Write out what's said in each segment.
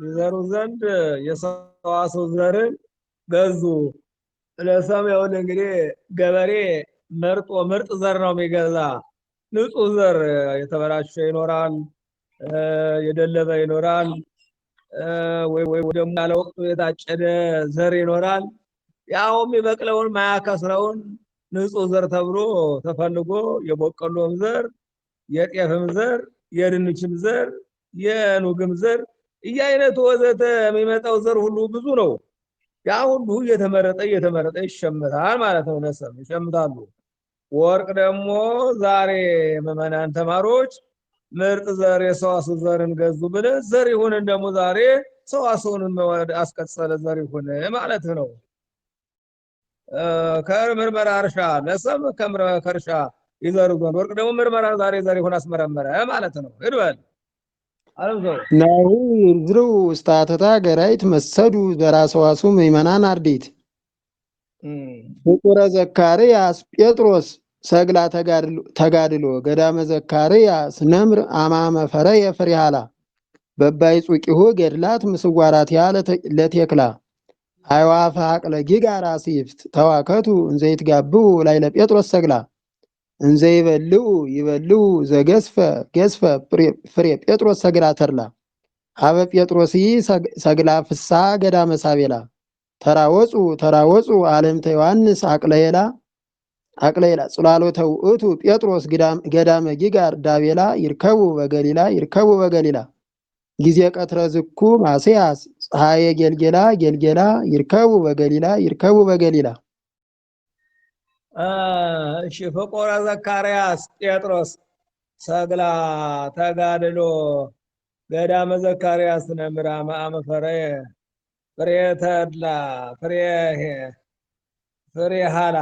ይዘሩ ዘንድ የሰዋስው ዘርን ገዙ። ለሰማዩን እንግዲህ ገበሬ መርጦ ምርጥ ዘር ነው የሚገዛ። ንጹህ ዘር የተበላሸ ይኖራል፣ የደለበ ይኖራል፣ ወይ ደግሞ ያለ ወቅቱ የታጨደ ዘር ይኖራል። ያው የሚበቅለውን ማያከስረውን ንጹህ ዘር ተብሎ ተፈልጎ የበቆሎም ዘር፣ የጤፍም ዘር፣ የድንችም ዘር፣ የኑግም ዘር እያይነቱ ወዘተ የሚመጣው ዘር ሁሉ ብዙ ነው። ያ ሁሉ እየተመረጠ ይሸምታል ማለት ነው። ነሰም ይሸምታሉ። ወርቅ ደግሞ ዛሬ ምዕመናን ተማሪዎች ምርጥ ዘር የሰዋስው ዘርን ገዙ ብለህ ዘር ይሁንን ደግሞ ዛሬ ሰዋስውን አስቀጸለ ዘር ይሁን ማለት ነው። ከምርመራ እርሻ ነሰም ከእርሻ ይዘሩ ዘንድ ወርቅ ደግሞ ምርመራ ዛሬ ዘር ይሁን አስመረመረ ማለት ነው። ሂድበል ናሁ ይርዝሩ ስታተታ ገራይት መሰዱ ዘራ ሰዋስው ምእመናን አርዲት ፍቁረ ዘካርያስ ጴጥሮስ ሰግላ ተጋድሎ ገዳመ ዘካርያስ ነምር አማመ ፈረየ ፍሬሃላ በባይ ጹቂሁ ገድላት ምስዋራት ያለ ለቴክላ አይዋፈ አቅለ ጊጋራ ሲፍት ተዋከቱ እንዘይት ጋብው ላይ ለጴጥሮስ ሰግላ ይበልዑ ዘገስፈ ገስፈ ፍሬ ጴጥሮስ ሰግላ ተርላ ሀበ ጴጥሮስ ሰግላ ፍሳ ገዳመ ሳቤላ ተራወፁ አለምተ ዮሐንስ አቅለየላ ጽላሎተ ውእቱ ጴጥሮስ ገዳመ ጊጋር ዳቤላ ይርከቡ በገሊላ ጊዜ ቀትረ ዝኩ ማስያስ ፀሐየ ጌልጌላ ይርከቡ በገሊላ እሺ ፍቁረ ዘካርያስ ጴጥሮስ ሰግላ ተጋድሎ ገዳመ ዘካርያስ ነምር አመ ፈረየ ፍሬ ተድላ ፍሬ ሃላ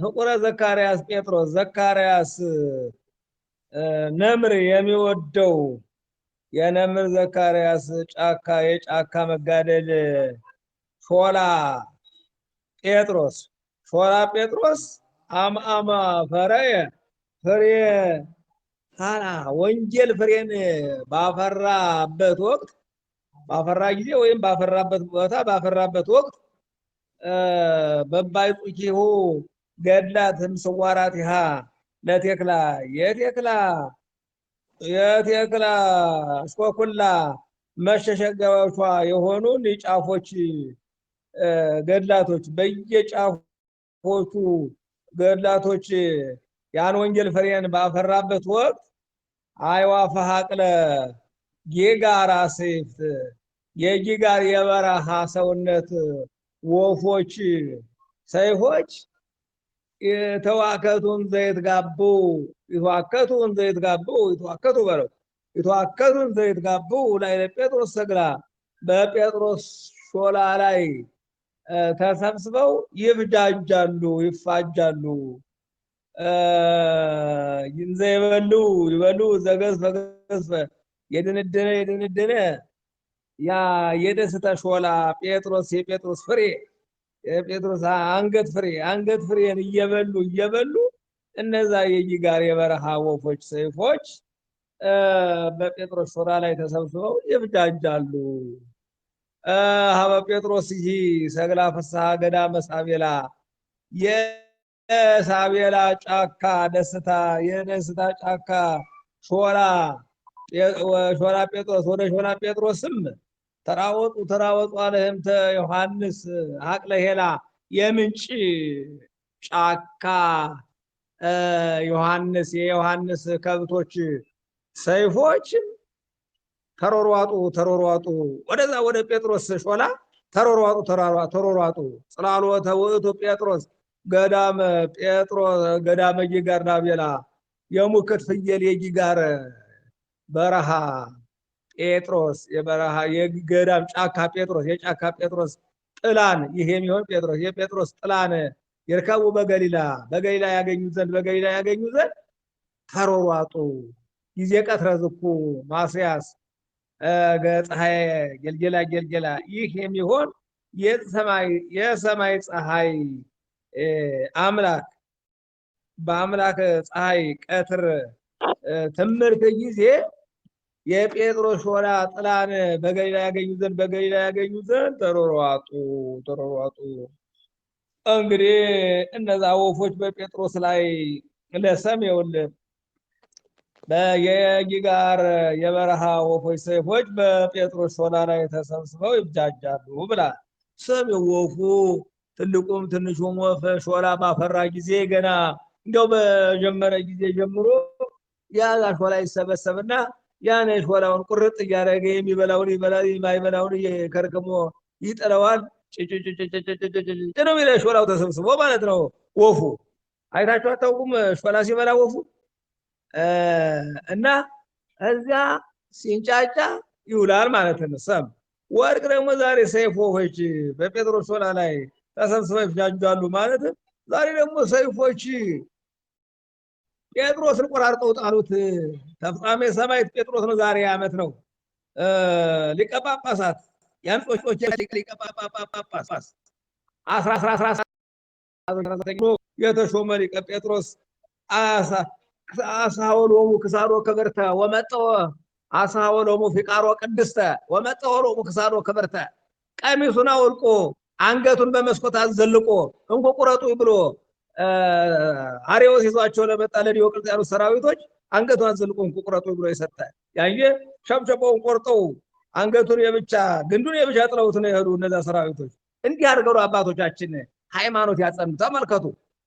ፍቁረ ዘካርያስ ጴጥሮስ ዘካርያስ ነምር የሚወደው የነምር ዘካርያስ የጫካ መጋደል ሾላ ጴጥሮስ አምአማ ፈረየ ፍሬ ሃላ ወንጌል ፍሬን ባፈራበት ወቅት ባፈራ ጊዜ ወይም ባፈራበት ቦታ ባፈራበት ወቅት በባይጡኪሁ ገድላትም ስዋራቲሃ ለቴክላ የቴክላ እስኮኩላ መሸሸጊያዎቿ የሆኑ ጫፎች ገድላቶች በየጫፎቹ ገድላቶች ያን ወንጌል ፍሬን ባፈራበት ወቅት አይዋፈ ሀቅለ ጊጋራ ሲፍት የጊጋር የበረሃ ሰውነት ወፎች ሰይፎች የተዋከቱን ዘይት ጋቡ ላይ ለጴጥሮስ ሰግላ በጴጥሮስ ሾላ ላይ ተሰብስበው ይፋጃሉ። ይንዘ ይበሉ ዘገዝፈ የድንድነ ያ የደስታ ሾላ የጴጥሮስ ፍሬ የጴጥሮስ አንገት ፍሬን እየበሉ እነዛ የጊጋር የበረሃ ወፎች ሰይፎች በጴጥሮስ ሾላ ላይ ተሰብስበው ይፍጃጃሉ። ሀበ ጴጥሮስ ሰግላ ፍስሐ ገዳመ ሳቤላ የሳቤላ ጫካ የደስታ ጫካ ሾላ ጴጥሮስ ወደ ሾላ ጴጥሮስም ተራወጡ አለህምተ ዮሐንስ አቅለ ሄላ የምንጭ ጫካ የዮሐንስ ከብቶች ሰይፎች ተሮሯጡ ወደዛ ወደ ጴጥሮስ ሾላ ተሮሯጡ ጽላሎተ ውእቱ ጴጥሮስ ገዳመ ጊጋር ዳቤላ የሙክት ፍየል የጊጋር በረሃ ጴጥሮስ የበረሃ የገዳም ጫካ ጴጥሮስ የጫካ ጴጥሮስ ጥላን ይሄ የሚሆን የጴጥሮስ ጥላን ይርከቡ በገሊላ ያገኙ ዘንድ ተሮሯጡ ጊዜ ቀትረ ዝኩ ማስያስ ፀሐይ ጌልጌላ ይህ የሚሆን የሰማይ ፀሐይ አምላክ በአምላክ ፀሐይ ቀትር ትምህርት ጊዜ የጴጥሮስ ሾላ ጥላን በገሊላ ያገኙ ዘንድ ተሯሯጡ ተሯሯጡ። እንግዲህ እነዛ ወፎች በጴጥሮስ ላይ ለሰም ይኸውልህ በየጊጋር የበረሃ ወፎች ሰይፎች በጴጥሮስ ሾላ ላይ ተሰብስበው ይብጃጃሉ ብላል። ሰም ወፉ ትልቁም ትንሹም ወፍ ሾላ ባፈራ ጊዜ ገና እንደው በጀመረ ጊዜ ጀምሮ ያ ሾላ ይሰበሰብና ያን ሾላውን ቁርጥ እያደረገ የሚበላውን ይበላል፣ የማይበላውን ከርክሞ ይጥለዋል። ጭጭጭጭጭጭጭጭ ነው የሚለው ሾላው ተሰብስቦ ማለት ነው። ወፉ አይታችሁ አታውቁም? ሾላ ሲበላ ወፉ እና እዚያ ሲንጫጫ ይውላል ማለት ነው። ሰም ወርቅ ደግሞ ዛሬ ሰይፍ ወፎች በጴጥሮስ ሾላ ላይ ተሰብስበው ይፍጃጃሉ ማለት ዛሬ ደግሞ ሰይፎች ጴጥሮስን ቆራርጠው ጣሉት። ተፍጻሜ ሰማዕት ጴጥሮስ ነው። ዛሬ ዓመት ነው። ሊቀ ጳጳሳት የአንጾኪያ ሊቀ ጳጳስ የተሾመ ሊቀ ጴጥሮስ አሳወሎሙ ክሳዶ ክብርተ ወመጠወ አሳወሎሙ ፊቃሮ ቅድስተ ወመጠወ ሎሙ ክሳዶ ክብርተ ቀሚሱን አውልቆ አንገቱን በመስኮት አዘልቆ እንኮ ቁረጡ ብሎ አርዮስ ይዟቸው ለመጣ ለዲዮቅልጥያኖስ ሰራዊቶች አንገቱን አዘልቆ እንኮ ቁረጡ ብሎ የሰጠ ያየ ሸምሸቆውን ቆርጠው አንገቱን የብቻ ግንዱን የብቻ ጥለውት ነው የሄዱ እነዛ ሰራዊቶች። እንዲህ አድርገው አባቶቻችን ሃይማኖት ያጸኑ። ተመልከቱ፣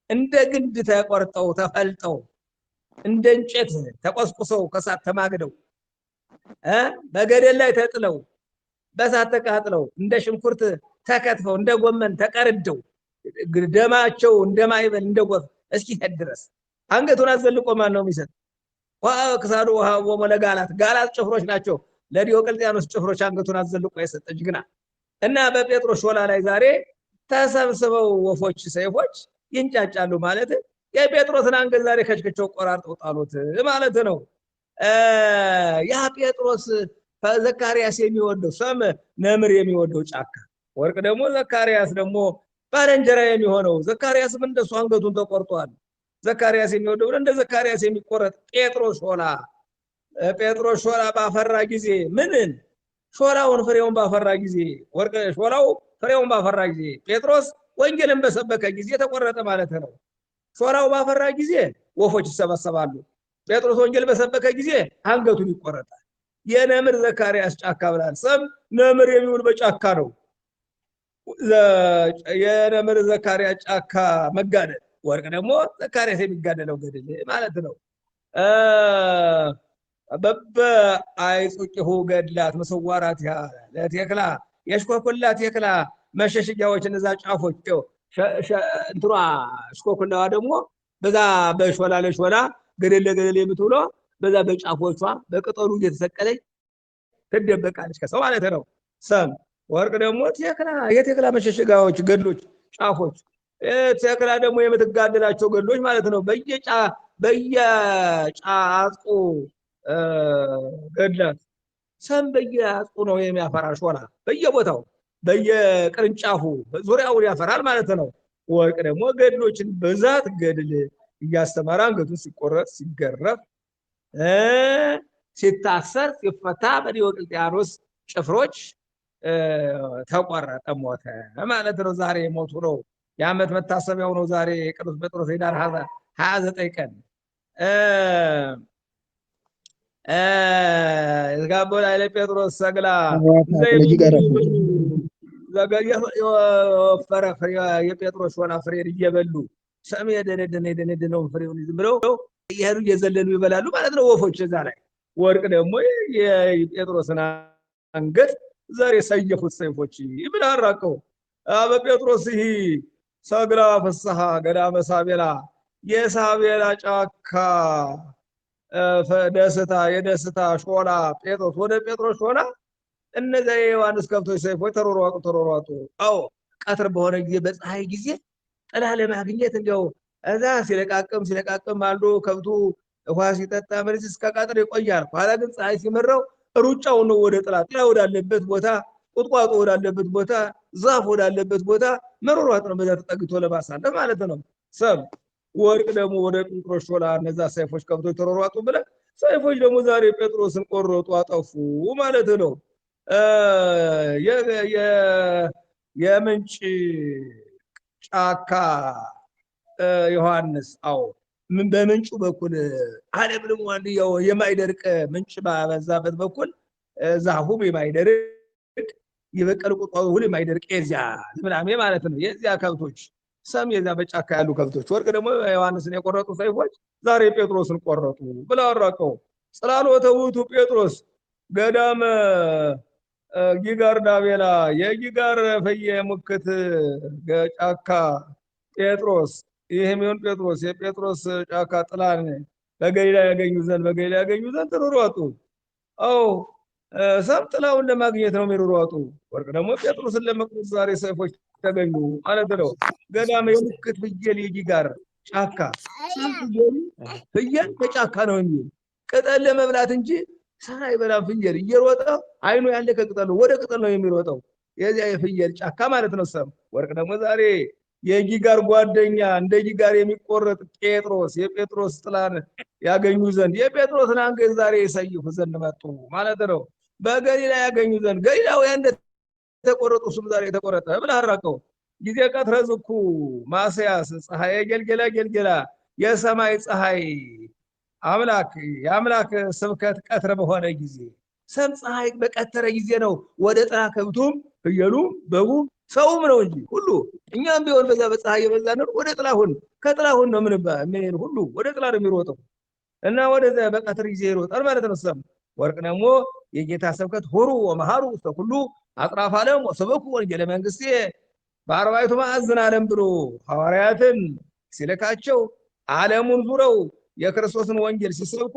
እንደ ግንድ ተቆርጠው ተፈልጠው እንደ እንጨት ተቆስቁሰው ከሳት ተማግደው በገደል ላይ ተጥለው በሳት ተቃጥለው እንደ ሽንኩርት ተከትፈው እንደ ጎመን ተቀርደው ደማቸው እንደማይበል እንደ ጎፍ እስኪ ድረስ አንገቱን አዘልቆ ማን ነው የሚሰጥ? ክሳዱ ወመለጋላት ጋላት ጭፍሮች ናቸው። ለዲዮቅልጥያኖስ ጭፍሮች አንገቱን አዘልቆ የሰጠ ጀግና እና በጴጥሮስ ሾላ ላይ ዛሬ ተሰብስበው ወፎች ሰይፎች ይንጫጫሉ ማለት የጴጥሮስን አንገት ዛሬ ከሽክቸው ቆራርጠው ጣሉት ማለት ነው። ያ ጴጥሮስ ዘካርያስ የሚወደው ሰም ነምር የሚወደው ጫካ ወርቅ ደግሞ ዘካርያስ ደግሞ ባልንጀራ የሚሆነው ዘካርያስም እንደሱ አንገቱን ተቆርጧል። ዘካርያስ የሚወደው እንደ ዘካርያስ የሚቆረጥ ጴጥሮስ ሾላ ባፈራ ጊዜ ምንን ሾላውን ፍሬውን ባፈራ ጊዜ ወርቅ ሾላው ፍሬውን ባፈራ ጊዜ ጴጥሮስ ወንጌልን በሰበከ ጊዜ ተቆረጠ ማለት ነው። ሾላው ባፈራ ጊዜ ወፎች ይሰበሰባሉ። ጴጥሮስ ወንጌል በሰበከ ጊዜ አንገቱን ይቆረጣል። የነምር ዘካርያስ ጫካ ብላል። ሰም ነምር የሚውል በጫካ ነው። የነምር ዘካርያስ ጫካ መጋደል፣ ወርቅ ደግሞ ዘካርያስ የሚጋደለው ገድል ማለት ነው። በአይጹቂሁ ገድላት መስዋራት ለቴክላ የሽኮኩላ ቴክላ መሸሸጊያዎች እነዛ ጫፎች እንትሯ ሽኮኩላዋ ደግሞ በዛ በሾላ ለሾላ ገደል ለገደል የምትውለው በዛ በጫፎቿ በቅጠሉ እየተሰቀለች ትደበቃለች ከሰው ማለት ነው። ሰም ወርቅ ደግሞ የቴክላ መሸሸጊያዎች ገድሎች ጫፎች ቴክላ ደግሞ የምትጋደላቸው ገድሎች ማለት ነው። በየጫፉ ገድላት ሰም በየጫፉ ነው የሚያፈራ ሾላ በየቦታው በየቅርንጫፉ ዙሪያውን ያፈራል ማለት ነው። ወርቅ ደግሞ ገድሎችን በዛት ገድል እያስተማረ አንገቱን ሲቆረጥ ሲገረፍ ሲታሰር ሲፈታ በዲዮቅልጥያኖስ ጭፍሮች ተቆረጠ፣ ሞተ ማለት ነው። ዛሬ ሞቱ ነው። የዓመት መታሰቢያው ነው ዛሬ ቅዱስ ጴጥሮስ ኅዳር 29 ቀን ጋቦ ላይ ለጴጥሮስ ሰግላ የወፈረ ፍሬ የጴጥሮስ ሾላ ፍሬን እየበሉ ሰም የደነደነውን ፍሬውን ዝም ብለው እየሄዱ እየዘለሉ ይበላሉ ማለት ነው ወፎች። እዛ ላይ ወርቅ ደግሞ የጴጥሮስን አንገት ዛሬ ሰየፉት ሰይፎች ይብላራቀው በጴጥሮስ ይሄ ሰግላ ፍስሐ ገዳመ ሳቤላ የሳቤላ ጫካ ደስታ የደስታ ሾላ ጴጥሮስ ወደ ጴጥሮስ ሾላ እነዚያ የዮሐንስ ከብቶች ሰይፎች ተሮሯጡ። አዎ ቀትር በሆነ ጊዜ በፀሐይ ጊዜ ጥላ ለማግኘት እንዲያው እዛ ሲለቃቅም አሉ ከብቱ ውሃ ሲጠጣ መልስ እስከ ቀትር ይቆያል። ኋላ ግን ፀሐይ ሲመራው ሩጫው ነው ወደ ጥላ ወዳለበት ቦታ ቁጥቋጦ ወዳለበት ቦታ ዛፍ ወዳለበት ቦታ መሮሯጥ ነው። በዛ ተጠግቶ ለማሳለፍ ማለት ነው። ሰም ወርቅ ደግሞ ወደ ጴጥሮስ ሾላ እነዛ ሰይፎች ከብቶች ተሮሯጡ ብለ ሰይፎች ደግሞ ዛሬ ጴጥሮስን ቆረጡ፣ አጠፉ ማለት ነው። የምንጭ ጫካ ዮሐንስ አዎ በምንጩ በኩል አለምልሞ አንድያው የማይደርቅ ምንጭ ባበዛበት በኩል ዛፉም የማይደርቅ የበቀል ቁጥቋጦ ሁሉ የማይደርቅ የዚያ ልምላሜ ማለት ነው። የዚያ ከብቶች ሰም የዚያ በጫካ ያሉ ከብቶች ወርቅ ደግሞ ዮሐንስን የቆረጡ ሰይፎች ዛሬ ጴጥሮስን ቆረጡ ብለው አራቀው። ጽላሎተ ውእቱ ጴጥሮስ ገዳመ ጊጋር ዳቤላ የጊጋር ፈየ ሙክት ጫካ ጴጥሮስ ይህም ይሁን ጴጥሮስ የጴጥሮስ ጫካ ጥላን በገሊላ ያገኙ ዘንድ ሮጡ። አዎ ሰም ጥላውን ለማግኘት ነው የሚሮጡ። ወርቅ ደግሞ ጴጥሮስን ለመቅረጽ ዛሬ ሰይፎች ተገኙ ማለት ነው። ገዳመ የሙክት ፍየል የጊጋር ጫካ ፍየል በጫካ ነው እንጂ ቅጠል ለመብላት እንጂ ሳር አይበላም። ፍየል እየሮጠ አይኑ ያለ ከቅጠሉ ወደ ቅጠል ነው የሚሮጠው። የዚያ የፍየል ጫካ ማለት ነው ሰም። ወርቅ ደግሞ ዛሬ የጊጋር ጓደኛ እንደ ጊጋር የሚቆረጥ ጴጥሮስ የጴጥሮስ ጥላን ያገኙ ዘንድ የጴጥሮስን አንገት ዛሬ ይሰይፉ ዘንድ መጡ ማለት ነው። በገሊላ ያገኙ ዘንድ ገሊላውያን እንደተቆረጡ እሱም ዛሬ የተቆረጠ ብለህ አራቀው። ጊዜ ቀትረ ዝኩ ማስያስ ፀሐይ ገልገላ የሰማይ ፀሐይ አምላክ የአምላክ ስብከት ቀትር በሆነ ጊዜ ሰም ፀሐይ በቀተረ ጊዜ ነው ወደ ጥላ ከብቱም ፍየሉም በጉም ሰውም ነው እንጂ ሁሉ እኛም ቢሆን በዛ በፀሐይ የበዛ ነው ወደ ጥላሁን ከጥላሁን ነው ምን ሁሉ ወደ ጥላ ነው የሚሮጠው እና ወደ በቀትር ጊዜ ይሮጣል ማለት ነው። ሰም ወርቅ ደግሞ የጌታ ስብከት ሁሩ ወመሃሩ ውስተ ኩሉ አጥራፍ ዓለም ወሰበኩ ወንጌለ መንግስቴ በአርባዕቱ ማዕዘነ ዓለም ብሎ ሐዋርያትን ሲልካቸው ዓለሙን ዙረው የክርስቶስን ወንጌል ሲሰብኩ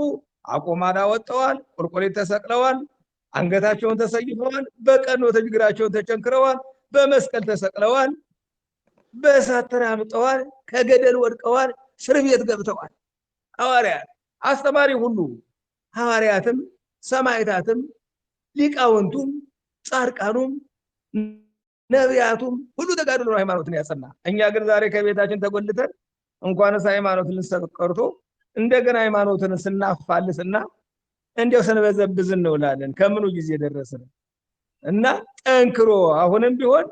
አቆማዳ ወጥተዋል፣ ቁልቁሊት ተሰቅለዋል፣ አንገታቸውን ተሰይፈዋል፣ በቀኖት እግራቸውን ተቸንክረዋል፣ በመስቀል ተሰቅለዋል፣ በእሳት ተራምጠዋል፣ ከገደል ወድቀዋል፣ እስር ቤት ገብተዋል። ሐዋርያት አስተማሪ ሁሉ ሐዋርያትም ሰማዕታትም ሊቃውንቱም ጻድቃኑም ነቢያቱም ሁሉ ተጋድሎ ሃይማኖትን ያጸና። እኛ ግን ዛሬ ከቤታችን ተጎልተን እንኳንስ ሃይማኖትን ልንሰብክ ቀርቶ እንደገና ሃይማኖትን ስናፋልስና እንዲያው ስንበዘብዝ እንውላለን። ከምኑ ጊዜ ደረስን እና ጠንክሮ አሁንም ቢሆን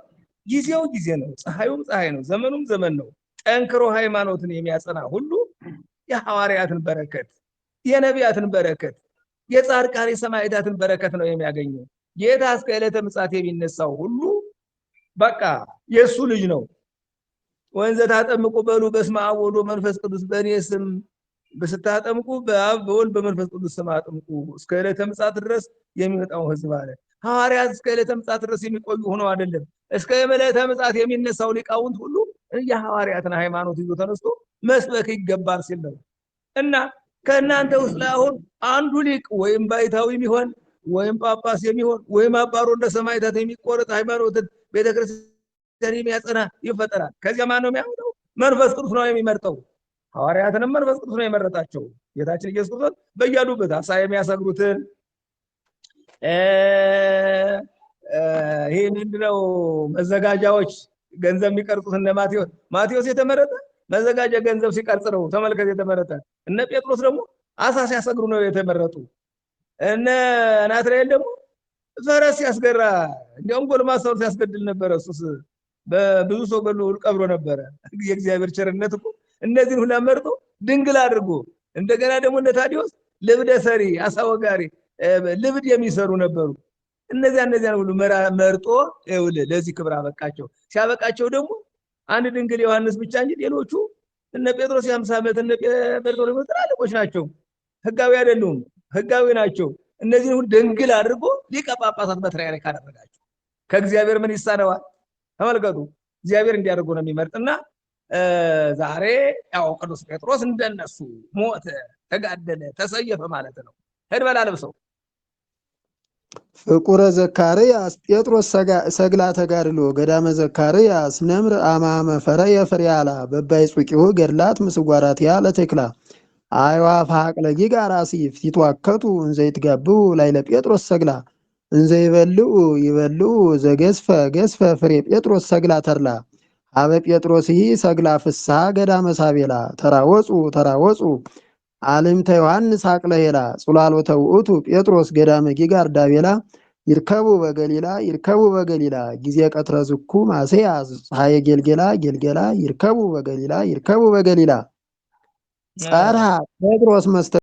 ጊዜው ጊዜ ነው፣ ፀሐዩም ፀሐይ ነው፣ ዘመኑም ዘመን ነው። ጠንክሮ ሃይማኖትን የሚያጸና ሁሉ የሐዋርያትን በረከት የነቢያትን በረከት የጻድቃን የሰማዕታትን በረከት ነው የሚያገኘው። ጌታ እስከ ዕለተ ምጽአት የሚነሳው ሁሉ በቃ የእሱ ልጅ ነው። ወንዘ ታጠምቁ በሉ በስመ አብ ወወልድ ወመንፈስ ቅዱስ በእኔ ስም ስታጠምቁ በአብ በወልድ በመንፈስ ቅዱስ ስም አጥምቁ እስከ ዕለተ ምጽአት ድረስ የሚመጣው ሕዝብ አለ። ሐዋርያት እስከ ዕለተ ምጽአት ድረስ የሚቆዩ ሆነው አይደለም፣ እስከ ዕለተ ምጽአት የሚነሳው ሊቃውንት ሁሉ የሐዋርያትን ሃይማኖት ይዞ ተነስቶ መስበክ ይገባል ሲል ነው። እና ከእናንተ ውስጥ ላይ አሁን አንዱ ሊቅ ወይም ባይታዊ የሚሆን ወይም ጳጳስ የሚሆን ወይም አባሮ እንደ ሰማዕታት የሚቆረጥ ሃይማኖትን ቤተክርስቲያን የሚያጸና ይፈጠራል። ከዚያ ማን ነው የሚያመጣው? መንፈስ ቅዱስ ነው የሚመርጠው። ሐዋርያትንም መንፈስ ቅዱስ ነው የመረጣቸው። ጌታችን ኢየሱስ ክርስቶስ በያሉበት አሳ የሚያሰግሩትን ይሄ ምንድነው መዘጋጃዎች ገንዘብ የሚቀርጹት እነ ማቴዎስ የተመረጠ መዘጋጃ ገንዘብ ሲቀርጽ ነው ተመልከት የተመረጠ። እነ ጴጥሮስ ደግሞ አሳ ሲያሰግሩ ነው የተመረጡ። እነ ናትናኤል ደግሞ ፈረስ ሲያስገራ እንዲያውም ጎልማሳውን ሲያስገድል ነበረ። እሱስ በብዙ ሰው ገሎ ቀብሮ ነበረ። የእግዚአብሔር ቸርነት እኮ እነዚህን ሁላ መርጦ ድንግል አድርጎ እንደገና ደግሞ እነ ታዲዮስ ልብደ ሰሪ አሳወጋሪ ልብድ የሚሰሩ ነበሩ። እነዚያን ሁሉ መርጦ ለዚህ ክብር አበቃቸው። ሲያበቃቸው ደግሞ አንድ ድንግል ዮሐንስ ብቻ እንጂ ሌሎቹ እነ ጴጥሮስ የ50 ዓመት እነ በርቶሎሜዎስ ትላልቆች ናቸው። ህጋዊ አይደሉም፣ ህጋዊ ናቸው። እነዚህን ሁሉ ድንግል አድርጎ ሊቀ ጳጳሳት ፓትርያርክ አደረጋቸው። ከእግዚአብሔር ምን ይሳነዋል? ተመልከቱ፣ እግዚአብሔር እንዲያደርጉ ነው የሚመርጥና ዛሬ ያው ቅዱስ ጴጥሮስ እንደነሱ ሞተ፣ ተጋደለ፣ ተሰየፈ ማለት ነው። ሄድበላ ለብሰው ፍቁረ ዘካርያስ ጴጥሮስ ሰግላ ተጋድሎ ገዳመ ዘካርያስ ነምር አማመ ፈረየ ፍሬያላ በባይ ጹቂሁ ገድላት ምስጓራት ያለ ተክላ አይዋፍ ሀቅለ ጊጋራ ሲፍ ሲተዋከቱ እንዘ ይትጋብኡ ላይለ ጴጥሮስ ሰግላ እንዘ ይበልዑ ዘገስፈ ፍሬ ጴጥሮስ ሰግላ ተርላ አበ ጴጥሮስ ሰግላ ፍስሐ ገዳመ ሳቤላ ተራወፁ አልምተ ዮሐንስ አቅለ ሄላ ጹላሎተ ውእቱ ጴጥሮስ ገዳመ ጊጋር ዳቤላ ይርከቡ በገሊላ ጊዜ ቀትረ ዝኩ ማሴያ ፀሐየ ጌልጌላ ጌልጌላ ይርከቡ በገሊላ ጸርሃ ጴጥሮስ መስተ